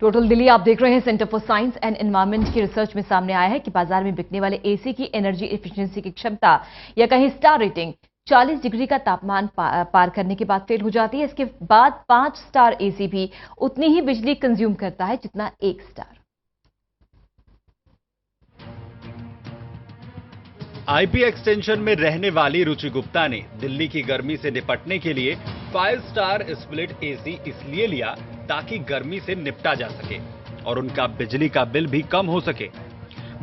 Total Delhi आप देख रहे हैं। Centre for science and environment की रिसर्च में सामने आया है कि बाजार में बिकने वाले एसी की एनर्जी एफिशिएंसी की क्षमता या कहीं स्टार रेटिंग 40 डिग्री का तापमान पार करने के बाद फेल हो जाती है। इसके बाद 5 स्टार एसी भी उतनी ही बिजली कंज्यूम करता है जितना 1 स्टार। आईपी एक्सटेंशन में रहने वाली रुचि गुप्ता ने दिल्ली की गर्मी से निपटने के लिए 5 स्टार स्प्लिट एसी इसलिए लिया ताकि गर्मी से निपटा जा सके और उनका बिजली का बिल भी कम हो सके।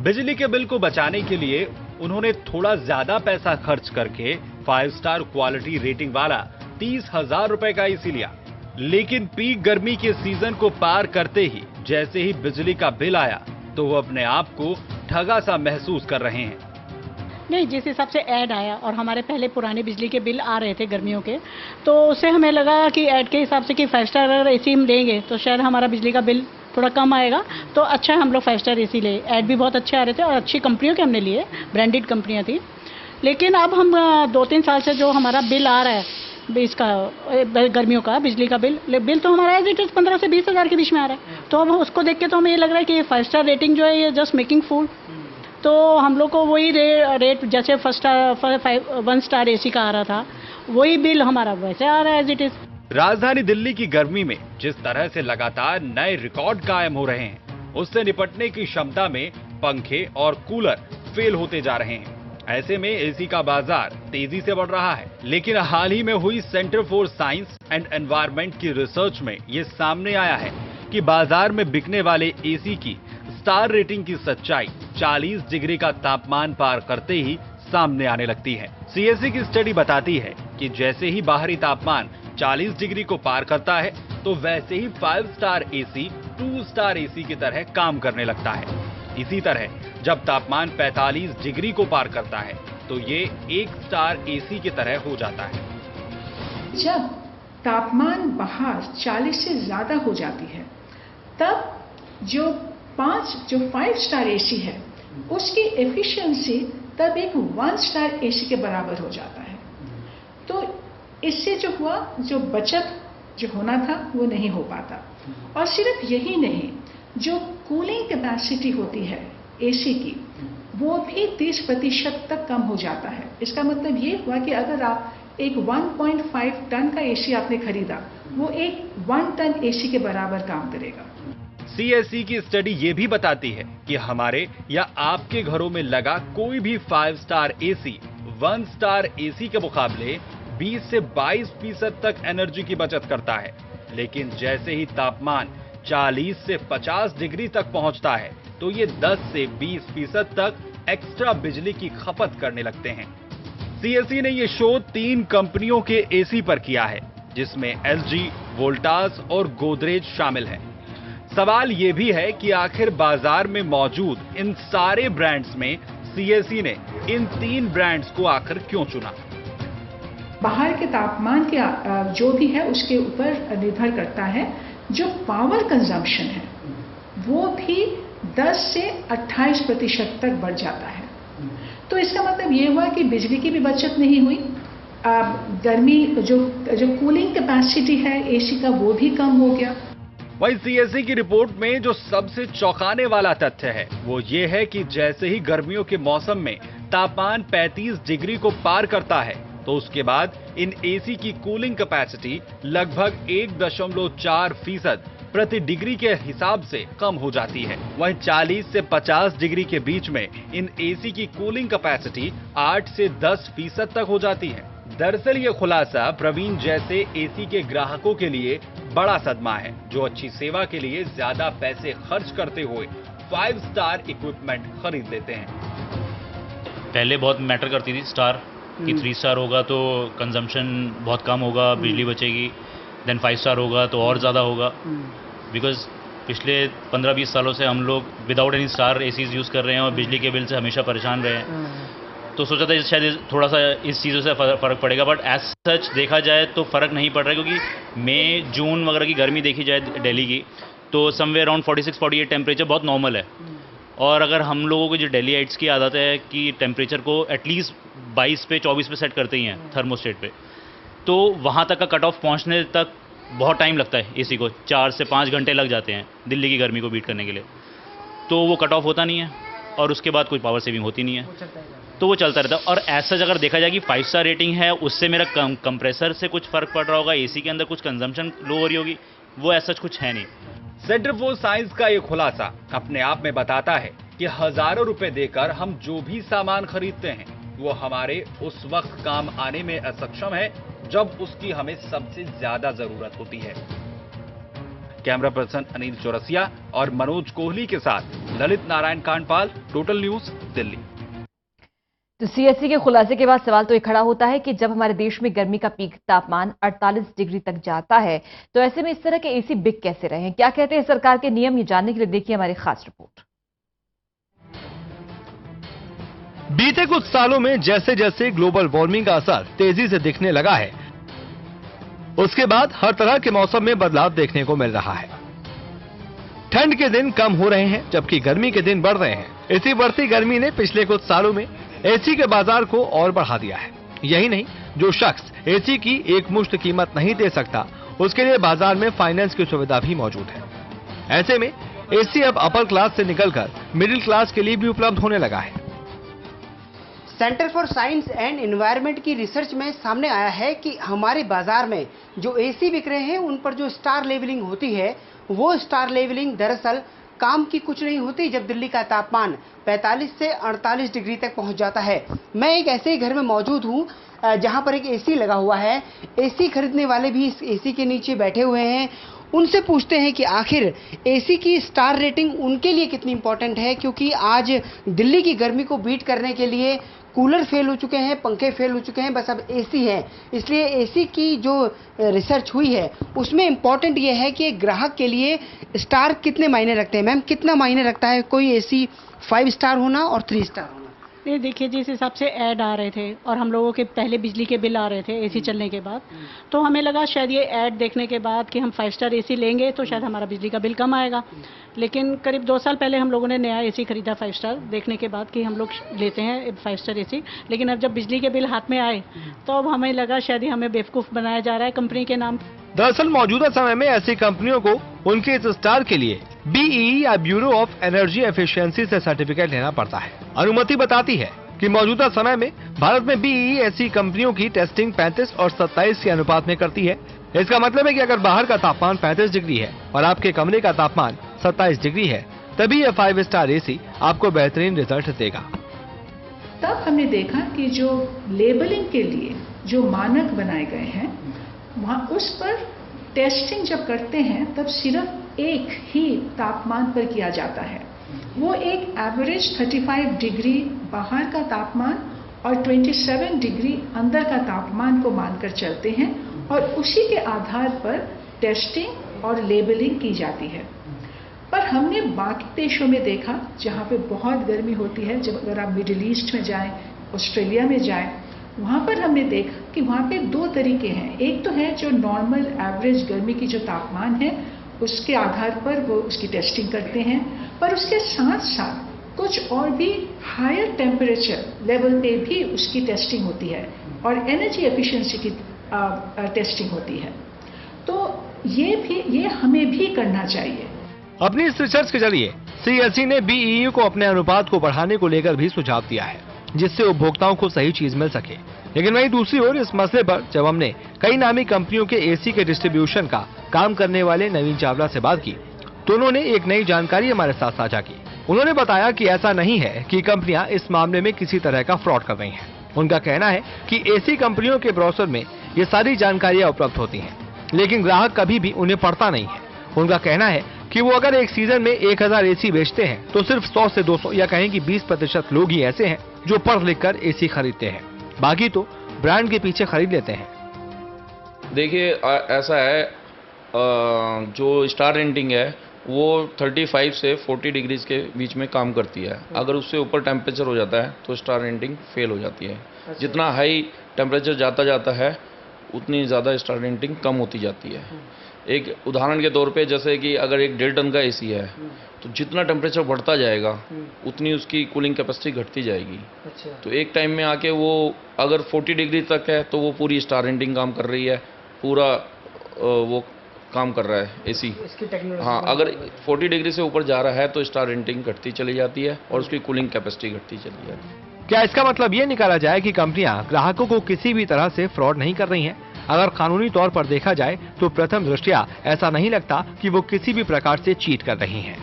बिजली के बिल को बचाने के लिए उन्होंने थोड़ा ज्यादा पैसा खर्च करके 5 स्टार क्वालिटी रेटिंग वाला 30,000 रुपए का एसी लिया। लेकिन पीक गर्मी के सीजन को पार करते ही जैसे ही बिजली का बिल आया तो वो अपने आप को ठगा सा महसूस कर रहे हैं। नहीं, जिस हिसाब से ऐड आया और हमारे पहले पुराने बिजली के बिल आ रहे थे गर्मियों के, तो उससे हमें लगा कि ऐड के हिसाब से कि 5 स्टार अगर एसी हम लेंगे तो शायद हमारा बिजली का बिल थोड़ा कम आएगा। तो अच्छा है हम लोग 5 स्टार एसी ले। ऐड भी बहुत अच्छे आ रहे थे और अच्छी कंपनियों के हमने लिए, ब्रांडेड कंपनियां थी। लेकिन अब हम 2-3 साल से जो हमारा बिल आ रहा है इसका गर्मियों का बिजली का बिल तो हमारा एज इट इज 15 से 20 हज़ार के बीच में आ रहा है। तो अब उसको देख के तो हमें ये लग रहा है कि 5 स्टार रेटिंग जो है ये जस्ट मेकिंग फूल। तो हम लोग को वही रेट जैसे 1 स्टार एसी का आ रहा था वही बिल हमारा वैसे आ रहा है एज इट इज। राजधानी दिल्ली की गर्मी में जिस तरह से लगातार नए रिकॉर्ड कायम हो रहे हैं उससे निपटने की क्षमता में पंखे और कूलर फेल होते जा रहे हैं। ऐसे में एसी का बाजार तेजी से बढ़ रहा है। लेकिन हाल ही में हुई centre for science and environment की रिसर्च में ये सामने आया है कि बाजार में बिकने वाले एसी की स्टार रेटिंग की सच्चाई 40 डिग्री का तापमान पार करते ही सामने आने लगती है। सीएससी की स्टडी बताती है कि जैसे ही बाहरी तापमान 40 डिग्री को पार करता है तो वैसे ही 5 स्टार एसी 2 स्टार एसी की तरह काम करने लगता है। इसी तरह जब तापमान 45 डिग्री को पार करता है तो ये 1 स्टार एसी की तरह हो जाता है। जब तापमान बाहर 40 से ज्यादा हो जाती है तब जो 5 स्टार एसी है उसकी एफिशिएंसी तब एक 1 स्टार एसी के बराबर हो जाता है। तो इससे जो हुआ जो बचत जो होना था वो नहीं हो पाता। और सिर्फ यही नहीं, जो कूलिंग कैपेसिटी होती है एसी की वो भी 30% तक कम हो जाता है। इसका मतलब ये हुआ कि अगर आप एक 1.5 टन का एसी आपने खरीदा वो एक 1 टन एसी के बराबर काम करेगा। सीएससी की स्टडी ये भी बताती है कि हमारे या आपके घरों में लगा कोई भी 5 स्टार एसी 1 स्टार एसी के मुकाबले 20 से 22% तक एनर्जी की बचत करता है। लेकिन जैसे ही तापमान 40 से 50 डिग्री तक पहुंचता है तो ये 10 से 20% तक एक्स्ट्रा बिजली की खपत करने लगते हैं। सीएससी ने ये शोध 3 कंपनियों के एसी पर किया है जिसमें एलजी, वोल्टास और गोदरेज शामिल हैं। सवाल ये भी है कि आखिर बाजार में मौजूद इन सारे ब्रांड्स में सीएससी ने इन 3 ब्रांड्स को आखिर क्यों चुना? बाहर के तापमान के जो भी है उसके ऊपर निर्भर करता है। जो पावर कंजम्पशन है वो भी 10 से 28% तक बढ़ जाता है। तो इसका मतलब ये हुआ कि बिजली की भी बचत नहीं हुई। गर्मी जो कूलिंग कैपेसिटी है एसी का वो भी कम हो गया। वहीं सीएससी की रिपोर्ट में जो सबसे चौंकाने वाला तथ्य है वो ये है कि जैसे ही गर्मियों के मौसम में तापमान 35 डिग्री को पार करता है तो उसके बाद इन एसी की कूलिंग कैपेसिटी लगभग 1.4% प्रति डिग्री के हिसाब से कम हो जाती है। वहीं 40 से 50 डिग्री के बीच में इन एसी की कूलिंग कैपेसिटी 8 से 10% तक हो जाती है। दरअसल ये खुलासा प्रवीण जैसे एसी के ग्राहकों के लिए बड़ा सदमा है जो अच्छी सेवा के लिए ज्यादा पैसे खर्च करते हुए 5 स्टार इक्विपमेंट खरीद लेते हैं। पहले बहुत मैटर करती थी स्टार कि 3 स्टार होगा तो कंजम्पशन बहुत कम होगा, बिजली बचेगी। देन 5 स्टार होगा तो और ज़्यादा होगा। बिकॉज पिछले 15-20 सालों से हम लोग without any star ACs use कर रहे हैं और बिजली के बिल से हमेशा परेशान रहे हैं। तो सोचा था शायद थोड़ा सा इस चीज़ों से फ़र्क पड़ेगा, बट एज सच देखा जाए तो फ़र्क नहीं पड़ रहा है। क्योंकि मई जून वगैरह की गर्मी देखी जाए दिल्ली की तो समवेयर अराउंड 46-48 टेम्परेचर बहुत नॉर्मल है। और अगर हम लोगों को जो दिल्लीइट्स की आदत है कि टेम्परेचर को एटलीस्ट 22 पे 24 पे सेट करते ही हैं थर्मोस्टेट पे, तो वहाँ तक का कट ऑफ पहुँचने तक बहुत टाइम लगता है एसी को, 4 से 5 घंटे लग जाते हैं दिल्ली की गर्मी को बीट करने के लिए, तो वो कट ऑफ होता नहीं है और उसके बाद कोई पावर सेविंग होती नहीं है, तो वो चलता रहता है। और ऐसा अगर देखा जाए कि 5 स्टार रेटिंग है, उससे मेरा कंप्रेसर से कुछ फर्क पड़ रहा होगा, एसी के अंदर कुछ कंजम्पशन लो हो रही होगी, वो ऐसा कुछ है नहीं। सेंटर फॉर साइंस का ये खुलासा अपने आप में बताता है कि हजारों रुपए देकर हम जो भी सामान खरीदते हैं वो हमारे उस वक्त काम आने में असक्षम है जब उसकी हमें सबसे ज्यादा जरूरत होती है। कैमरा पर्सन अनिल चौरसिया और मनोज कोहली के साथ ललित नारायण कांडपाल, टोटल न्यूज, दिल्ली। तो सीएससी के खुलासे के बाद सवाल तो ये खड़ा होता है कि जब हमारे देश में गर्मी का पीक तापमान 48 डिग्री तक जाता है तो ऐसे में इस तरह के एसी बिक कैसे रहे हैं, क्या कहते हैं सरकार के नियम, ये जानने के लिए देखिए हमारी खास रिपोर्ट। बीते कुछ सालों में जैसे जैसे ग्लोबल वार्मिंग का असर तेजी से दिखने लगा है, उसके बाद हर तरह के मौसम में बदलाव देखने को मिल रहा है। ठंड के दिन कम हो रहे हैं जबकि गर्मी के दिन बढ़ रहे हैं। इसी बढ़ती गर्मी ने पिछले कुछ सालों में एसी के बाजार को और बढ़ा दिया है। यही नहीं, जो शख्स एसी की एक मुश्त कीमत नहीं दे सकता उसके लिए बाजार में फाइनेंस की सुविधा भी मौजूद है। ऐसे में एसी अब अपर क्लास से निकलकर मिडिल क्लास के लिए भी उपलब्ध होने लगा है। Centre for science and environment की रिसर्च में सामने आया है कि हमारे बाजार में जो एसी बिक रहे हैं उन पर जो स्टार लेवलिंग होती है, वो स्टार लेवलिंग दरअसल काम की कुछ नहीं होती जब दिल्ली का तापमान 45 से 48 डिग्री तक पहुंच जाता है। मैं एक ऐसे ही घर में मौजूद हूं जहां पर एक एसी लगा हुआ है। एसी खरीदने वाले भी इस एसी के नीचे बैठे हुए हैं। उनसे पूछते हैं कि आखिर एसी की स्टार रेटिंग उनके लिए कितनी इंपॉर्टेंट है, क्योंकि आज दिल्ली की गर्मी को बीट करने के लिए कूलर फेल हो चुके हैं, पंखे फेल हो चुके हैं, बस अब एसी है। इसलिए एसी की जो रिसर्च हुई है उसमें इम्पॉर्टेंट ये है कि ग्राहक के लिए स्टार कितने मायने रखते हैं। मैम, कितना मायने रखता है कोई एसी 5 स्टार होना और 3 स्टार होना? ये देखिए, जिस हिसाब से ऐड आ रहे थे और हम लोगों के पहले बिजली के बिल आ रहे थे एसी चलने के बाद, तो हमें लगा शायद ये ऐड देखने के बाद कि हम 5 स्टार एसी लेंगे तो शायद हमारा बिजली का बिल कम आएगा। लेकिन करीब 2 साल पहले हम लोगों ने नया एसी खरीदा 5 स्टार देखने के बाद कि हम लोग लेते हैं 5 स्टार एसी। लेकिन अब जब बिजली के बिल हाथ में आए तो अब हमें लगा शायद हमें बेवकूफ़ बनाया जा रहा है कंपनी के नाम। दरअसल मौजूदा समय में ऐसी कंपनियों को उनके इस स्टार के लिए बीईई या ब्यूरो ऑफ एनर्जी एफिशिएंसी से सर्टिफिकेट लेना पड़ता है। अनुमति बताती है कि मौजूदा समय में भारत में बीईई ऐसी कंपनियों की टेस्टिंग 35 और 27 के अनुपात में करती है। इसका मतलब है कि अगर बाहर का तापमान 35 डिग्री है और आपके कमरे का तापमान 27 डिग्री है, तभी यह 5 स्टार एसी आपको बेहतरीन रिजल्ट देगा। तब हमने देखा कि जो लेबलिंग के लिए जो मानक बनाए गए हैं वहाँ उस पर टेस्टिंग जब करते हैं तब सिर्फ एक ही तापमान पर किया जाता है। वो एक एवरेज 35 डिग्री बाहर का तापमान और 27 डिग्री अंदर का तापमान को मानकर चलते हैं और उसी के आधार पर टेस्टिंग और लेबलिंग की जाती है। पर हमने बाकी देशों में देखा जहाँ पे बहुत गर्मी होती है, जब अगर आप मिडिल ईस्ट में जाएं, ऑस्ट्रेलिया में जाएं, वहाँ पर हमने देखा कि वहाँ पे 2 तरीके हैं। एक तो है जो नॉर्मल एवरेज गर्मी की जो तापमान है उसके आधार पर वो उसकी टेस्टिंग करते हैं, पर उसके साथ साथ कुछ और भी हायर टेम्परेचर लेवल पे भी उसकी टेस्टिंग होती है और एनर्जी एफिशिएंसी की टेस्टिंग होती है। तो ये हमें भी करना चाहिए। अपनी इस रिसर्च के जरिए सीएससी ने बीईई को अपने अनुपात को बढ़ाने को लेकर भी सुझाव दिया है, जिससे उपभोक्ताओं को सही चीज मिल सके। लेकिन वहीं दूसरी ओर इस मसले पर जब हमने कई नामी कंपनियों के एसी के डिस्ट्रीब्यूशन का काम करने वाले नवीन चावला से बात की तो उन्होंने एक नई जानकारी हमारे साथ साझा की। उन्होंने बताया कि ऐसा नहीं है कि कंपनियां इस मामले में किसी तरह का फ्रॉड कर रही हैं। उनका कहना है कि एसी कंपनियों के ब्रोशर में ये सारी जानकारियां उपलब्ध होती हैं, लेकिन ग्राहक कभी भी उन्हें पढ़ता नहीं है। उनका कहना है कि वो अगर एक सीजन में 1000 एसी बेचते हैं तो सिर्फ 100 से 200 या कहें कि 20% लोग ही ऐसे हैं जो पढ़ लिख कर एसी खरीदते हैं, बाकी तो ब्रांड के पीछे खरीद लेते हैं। देखिए, ऐसा है, जो स्टार रेटिंग है वो 35 से 40 डिग्रीज के बीच में काम करती है। अगर उससे ऊपर टेम्परेचर हो जाता है तो स्टार रेटिंग फेल हो जाती है। जितना हाई टेम्परेचर जाता है उतनी ज़्यादा स्टार रेटिंग कम होती जाती है। एक उदाहरण के तौर पे, जैसे कि अगर एक 1.5 टन का एसी है तो जितना टेम्परेचर बढ़ता जाएगा उतनी उसकी कूलिंग कैपेसिटी घटती जाएगी। तो एक टाइम में आके वो अगर 40 डिग्री तक है तो वो पूरी स्टार रेटिंग काम कर रही है, पूरा वो काम कर रहा है एसी। इसकी टेक्नोलॉजी हाँ, अगर 40 डिग्री से ऊपर जा रहा है तो स्टार रेटिंग घटती चली जाती है और उसकी कूलिंग कैपेसिटी घटती चली जाती है। क्या इसका मतलब ये निकाला जाए कि कंपनियां ग्राहकों को किसी भी तरह से फ्रॉड नहीं कर रही हैं? अगर कानूनी तौर पर देखा जाए तो प्रथम दृष्टया ऐसा नहीं लगता कि वो किसी भी प्रकार से चीट कर रही हैं।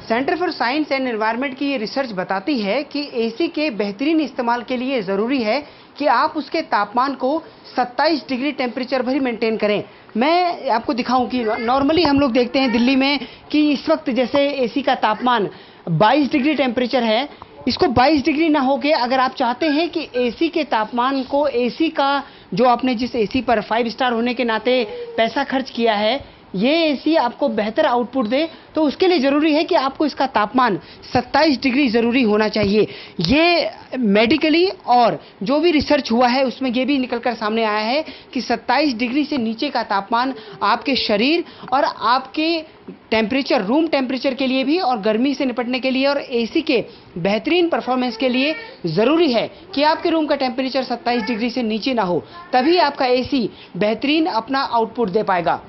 Centre for science and environment की ये रिसर्च बताती है कि एसी के बेहतरीन इस्तेमाल के लिए ज़रूरी है कि आप उसके तापमान को 27 डिग्री टेम्परेचर पर ही मेंटेन करें। मैं आपको दिखाऊं कि नॉर्मली हम लोग देखते हैं दिल्ली में कि इस वक्त जैसे एसी का तापमान 22 डिग्री टेम्परेचर है, इसको 22 डिग्री ना होके अगर आप चाहते हैं कि एसी के तापमान को, एसी का जो आपने जिस एसी पर 5 स्टार होने के नाते पैसा खर्च किया है, ये एसी आपको बेहतर आउटपुट दे, तो उसके लिए ज़रूरी है कि आपको इसका तापमान 27 डिग्री ज़रूरी होना चाहिए। ये मेडिकली और जो भी रिसर्च हुआ है उसमें ये भी निकलकर सामने आया है कि 27 डिग्री से नीचे का तापमान आपके शरीर और आपके टेम्परेचर, रूम टेम्परेचर के लिए भी और गर्मी से निपटने के लिए और एसी के बेहतरीन परफॉर्मेंस के लिए ज़रूरी है कि आपके रूम का टेम्परेचर 27 डिग्री से नीचे ना हो, तभी आपका एसी बेहतरीन अपना आउटपुट दे पाएगा।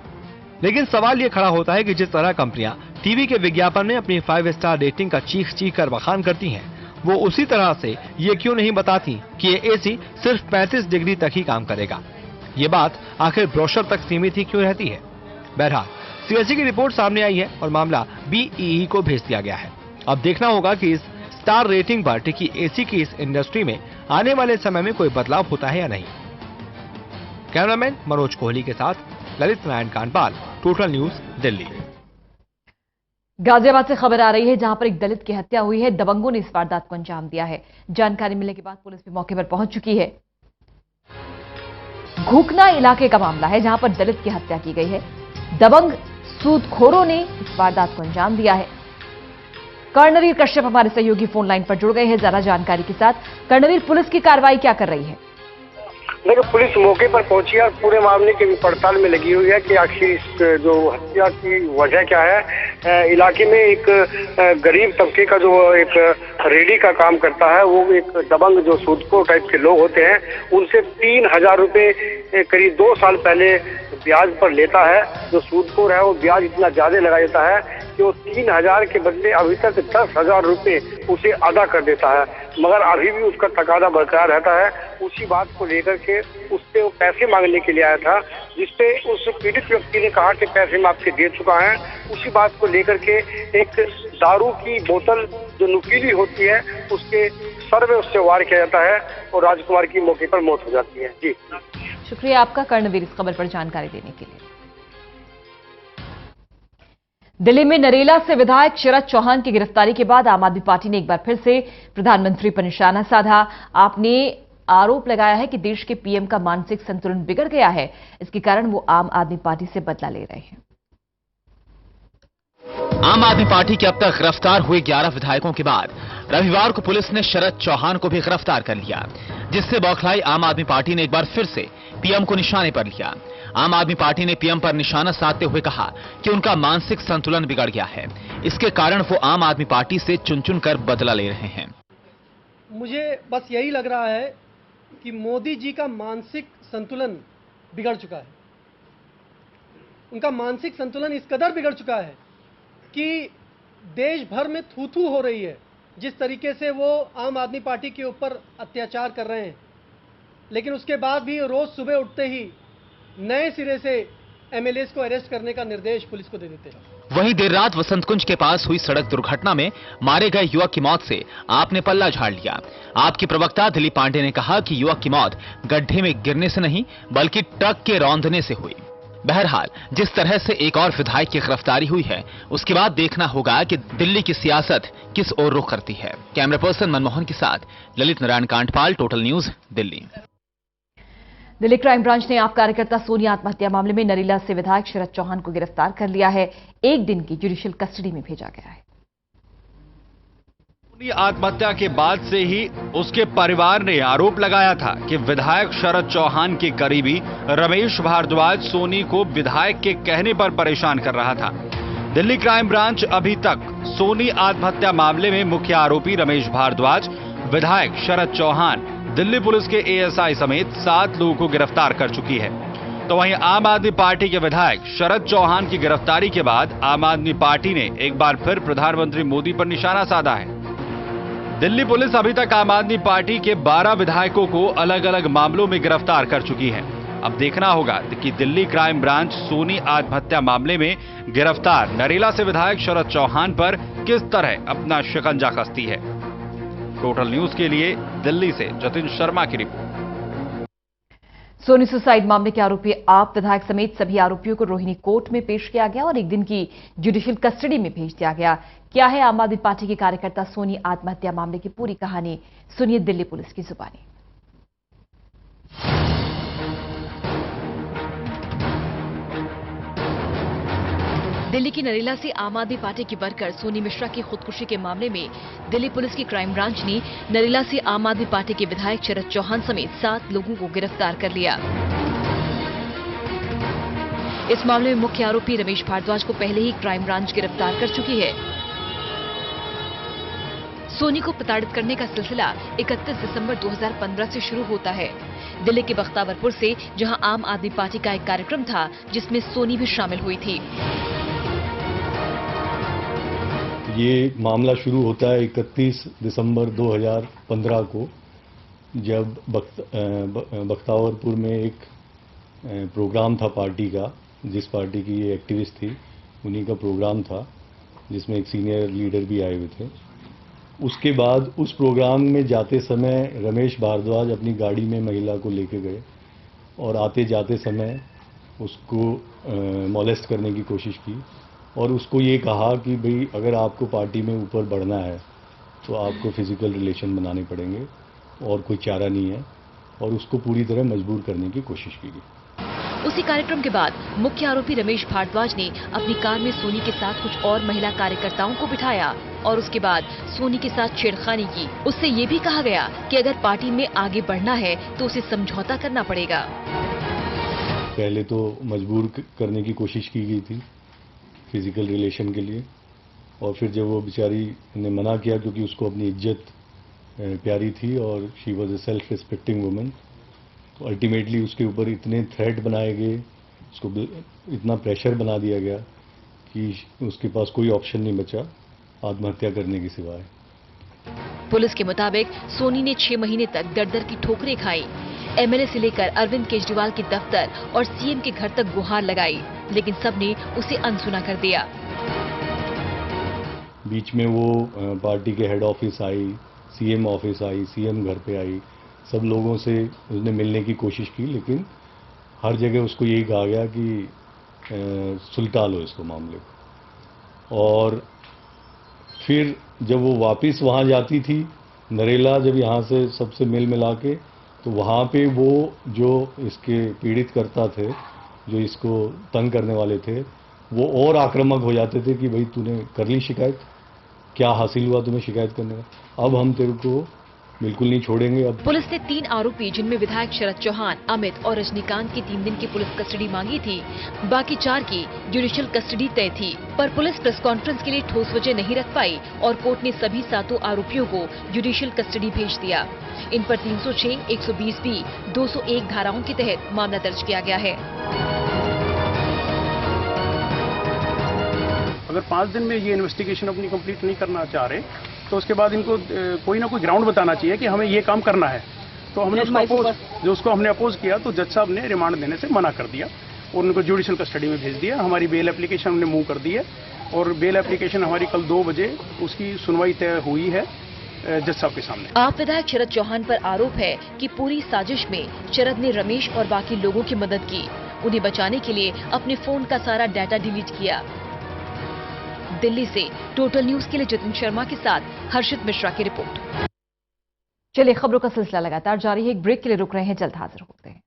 लेकिन सवाल ये खड़ा होता है कि जिस तरह कंपनियां टीवी के विज्ञापन में अपनी 5 स्टार रेटिंग का चीख चीख कर बखान करती हैं, वो उसी तरह से ये क्यों नहीं बताती कि ये एसी सिर्फ 35 डिग्री तक ही काम करेगा? ये बात आखिर ब्रोशर तक सीमित ही क्यों रहती है? बहरहाल सीएससी की रिपोर्ट सामने आई है और मामला बीईई को भेज दिया गया है। अब देखना होगा कि इस स्टार रेटिंग पर टिकी एसी की इस इंडस्ट्री में आने वाले समय में कोई बदलाव होता है या नहीं। कैमरामैन मनोज कोहली के साथ ललित नारायण कांडपाल, टोटल न्यूज, दिल्ली। गाजियाबाद से खबर आ रही है जहां पर एक दलित की हत्या हुई है। दबंगों ने इस वारदात को अंजाम दिया है। जानकारी मिलने के बाद पुलिस भी मौके पर पहुंच चुकी है। घूकना इलाके का मामला है जहां पर दलित की हत्या की गई है। दबंग सूदखोरों ने इस वारदात को अंजाम दिया है। कर्णवीर कश्यप हमारे सहयोगी फोन लाइन पर जुड़ गए हैं जरा जानकारी के साथ। कर्णवीर, पुलिस की कार्रवाई क्या कर रही है? देखो, पुलिस मौके पर पहुंची है और पूरे मामले की पड़ताल में लगी हुई है कि आखिर इस जो हत्या की वजह क्या है। इलाके में एक गरीब तबके का जो एक रेडी का काम करता है, वो एक दबंग जो सूदखोर टाइप के लोग होते हैं, उनसे 3000 रुपये करीब 2 साल पहले ब्याज पर लेता है। जो सूदखोर है वो ब्याज इतना ज्यादा लगा देता है कि वो 3000 के बदले अभी तक 10,000 रुपये उसे अदा कर देता है, मगर अभी भी उसका तकादा बरकरार रहता है। उसी बात को लेकर के उससे वो पैसे मांगने के लिए आया था, जिसपे उस पीड़ित व्यक्ति ने कहा कि पैसे मैं आपके दे चुका है। उसी बात को लेकर के एक दारू की बोतल जो नुकीली होती है उसके सर में उससे वार किया जाता है और राजकुमार की मौके पर मौत हो जाती है। जी, शुक्रिया आपका कर्णवीर इस खबर पर जानकारी देने के लिए। दिल्ली में नरेला से विधायक शरद चौहान की गिरफ्तारी के बाद आम आदमी पार्टी ने एक बार फिर से प्रधानमंत्री पर निशाना साधा। आपने आरोप लगाया है कि देश के पीएम का मानसिक संतुलन बिगड़ गया है, इसके कारण वो आम आदमी पार्टी से बदला ले रहे हैं। आम आदमी पार्टी के अब तक गिरफ्तार हुए 11 विधायकों के बाद रविवार को पुलिस ने शरद चौहान को भी गिरफ्तार कर लिया, जिससे बौखलाई आम आदमी पार्टी ने एक बार फिर से पीएम को निशाने पर लिया। आम आदमी पार्टी ने पीएम पर निशाना साधते हुए कहा कि उनका मानसिक संतुलन बिगड़ गया है, इसके कारण वो आम आदमी पार्टी से चुन चुन कर बदला ले रहे हैं। मुझे बस यही लग रहा है कि मोदी जी का मानसिक संतुलन बिगड़ चुका है। उनका मानसिक संतुलन इस कदर बिगड़ चुका है कि देश भर में थू-थू हो रही है जिस तरीके से वो आम आदमी पार्टी के ऊपर अत्याचार कर रहे हैं, लेकिन उसके बाद भी रोज सुबह उठते ही नए सिरे से एमएलएस को अरेस्ट करने का निर्देश पुलिस को दे देते हैं। वहीं देर रात वसंत कुंज के पास हुई सड़क दुर्घटना में मारे गए युवक की मौत से आपने पल्ला झाड़ लिया। आपकी प्रवक्ता दिलीप पांडे ने कहा कि युवक की मौत गड्ढे में गिरने से नहीं बल्कि ट्रक के रौंदने से हुई। बहरहाल जिस तरह से एक और विधायक की गिरफ्तारी हुई है, उसके बाद देखना होगा कि दिल्ली की सियासत किस ओर रुख करती है। कैमरा पर्सन मनमोहन के साथ Lalit Narayan Kandpal, total news, Delhi. Delhi crime branch ने आप कार्यकर्ता सोनिया आत्महत्या मामले में नरेला से विधायक शरद चौहान को गिरफ्तार कर लिया है। 1 दिन की जुडिशियल कस्टडी में भेजा गया है। सोनी आत्महत्या के बाद से ही उसके परिवार ने आरोप लगाया था कि विधायक शरद चौहान के करीबी रमेश भारद्वाज सोनी को विधायक के कहने पर परेशान कर रहा था। दिल्ली क्राइम ब्रांच अभी तक सोनी आत्महत्या मामले में मुख्य आरोपी रमेश भारद्वाज, विधायक शरद चौहान, दिल्ली पुलिस के एएसआई समेत 7 लोगों को गिरफ्तार कर चुकी है। तो वहीं आम आदमी पार्टी के विधायक शरद चौहान की गिरफ्तारी के बाद आम आदमी पार्टी ने एक बार फिर प्रधानमंत्री मोदी पर निशाना साधा है। दिल्ली पुलिस अभी तक आम आदमी पार्टी के 12 विधायकों को अलग अलग मामलों में गिरफ्तार कर चुकी है। अब देखना होगा कि दिल्ली क्राइम ब्रांच सोनी आत्महत्या मामले में गिरफ्तार नरेला से विधायक शरद चौहान पर किस तरह अपना शिकंजा कसती है। टोटल न्यूज के लिए दिल्ली से जतिन शर्मा की रिपोर्ट। सोनी सुसाइड मामले के आरोपी आप विधायक समेत सभी आरोपियों को रोहिणी कोर्ट में पेश किया गया और एक दिन की जुडिशियल कस्टडी में भेज दिया गया। क्या है आम आदमी पार्टी के कार्यकर्ता सोनी आत्महत्या मामले की पूरी कहानी, सुनिए दिल्ली पुलिस की जुबानी। दिल्ली की नरेला से आम आदमी पार्टी की वर्कर सोनी मिश्रा की खुदकुशी के मामले में दिल्ली पुलिस की क्राइम ब्रांच ने नरेला से आम आदमी पार्टी के विधायक शरद चौहान समेत 7 लोगों को गिरफ्तार कर लिया। इस मामले में मुख्य आरोपी रमेश भारद्वाज को पहले ही क्राइम ब्रांच गिरफ्तार कर चुकी है। सोनी को प्रताड़ित करने का सिलसिला 31 दिसंबर 2015 से शुरू होता है। दिल्ली के बख्तावरपुर से, जहां आम आदमी पार्टी का एक कार्यक्रम था जिसमें सोनी भी शामिल हुई थी। ये मामला शुरू होता है 31 दिसंबर 2015 को, जब बख्तावरपुर में एक प्रोग्राम था पार्टी का, जिस पार्टी की ये एक्टिविस्ट थी उन्हीं का प्रोग्राम था, जिसमें एक सीनियर लीडर भी आए हुए थे। उसके बाद उस प्रोग्राम में जाते समय रमेश भारद्वाज अपनी गाड़ी में महिला को लेके गए और आते जाते समय उसको मॉलेस्ट करने की कोशिश की और उसको ये कहा कि भाई अगर आपको पार्टी में ऊपर बढ़ना है तो आपको फिजिकल रिलेशन बनाने पड़ेंगे और कोई चारा नहीं है, और उसको पूरी तरह मजबूर करने की कोशिश की गई। उसी कार्यक्रम के बाद मुख्य आरोपी रमेश भारद्वाज ने अपनी कार में सोनी के साथ कुछ और महिला कार्यकर्ताओं को बिठाया और उसके बाद सोनी के साथ छेड़खानी की। उससे ये भी कहा गया कि अगर पार्टी में आगे बढ़ना है तो उसे समझौता करना पड़ेगा। पहले तो मजबूर करने की कोशिश की गई थी फिजिकल रिलेशन के लिए, और फिर जब वो बेचारी ने मना किया क्योंकि उसको अपनी इज्जत प्यारी थी और she was a self respecting woman, तो अल्टीमेटली उसके ऊपर इतने थ्रेट बनाए गए, उसको इतना प्रेशर बना दिया गया कि उसके पास कोई ऑप्शन नहीं बचा आत्महत्या करने के सिवाय। पुलिस के मुताबिक सोनी ने 6 महीने तक दर-दर की ठोकरें खाई। एमएलए से लेकर अरविंद केजरीवाल के दफ्तर और सीएम के घर तक गुहार लगाई, लेकिन सबने उसे अनसुना कर दिया। बीच में वो पार्टी के हेड ऑफिस आई, सीएम ऑफिस आई, सीएम घर पे आई, सब लोगों से उसने मिलने की कोशिश की, लेकिन हर जगह उसको यही कहा गया कि सुलटा लो इसको मामले को। और फिर जब वो वापस वहाँ जाती थी नरेला, जब यहाँ से सबसे मिल मिला के, तो वहाँ पे वो जो इसके पीड़ित करता थे, जो इसको तंग करने वाले थे, वो और आक्रामक हो जाते थे कि भाई तूने कर ली शिकायत, क्या हासिल हुआ तुम्हें शिकायत करने का, अब हम तेरे को बिल्कुल नहीं छोड़ेंगे। अब पुलिस ने 3 आरोपी जिनमें विधायक शरद चौहान, अमित और रजनीकांत की 3 दिन की पुलिस कस्टडी मांगी थी। बाकी 4 की जुडिशियल कस्टडी तय थी, पर पुलिस प्रेस कॉन्फ्रेंस के लिए ठोस वजह नहीं रख पाई और कोर्ट ने सभी 7 आरोपियों को जुडिशियल कस्टडी भेज दिया। इन पर 306, 120B, 201 धाराओं के तहत मामला दर्ज किया गया है। अगर 5 दिन में ये इन्वेस्टिगेशन अपनी कंप्लीट नहीं करना चाह रहे तो उसके बाद इनको कोई ना कोई ग्राउंड बताना चाहिए कि हमें ये काम करना है। तो हमने उसको हमने अपोज किया, तो जज साहब ने रिमांड देने से मना कर दिया और उनको जुडिशियल कस्टडी में भेज दिया। हमारी बेल एप्लीकेशन हमने मूव कर दी है और बेल एप्लीकेशन हमारी कल 2 बजे उसकी सुनवाई तय हुई है जज साहब के सामने। आप विधायक शरद चौहान पर आरोप है कि पूरी साजिश में शरद ने रमेश और बाकी लोगों की मदद की, उन्हें बचाने के लिए अपने फोन का सारा डाटा डिलीट किया। दिल्ली से टोटल न्यूज के लिए जतिन शर्मा के साथ हर्षित मिश्रा की रिपोर्ट। चलिए, खबरों का सिलसिला लगातार जारी है। एक ब्रेक के लिए रुक रहे हैं, जल्द हाजिर होते हैं।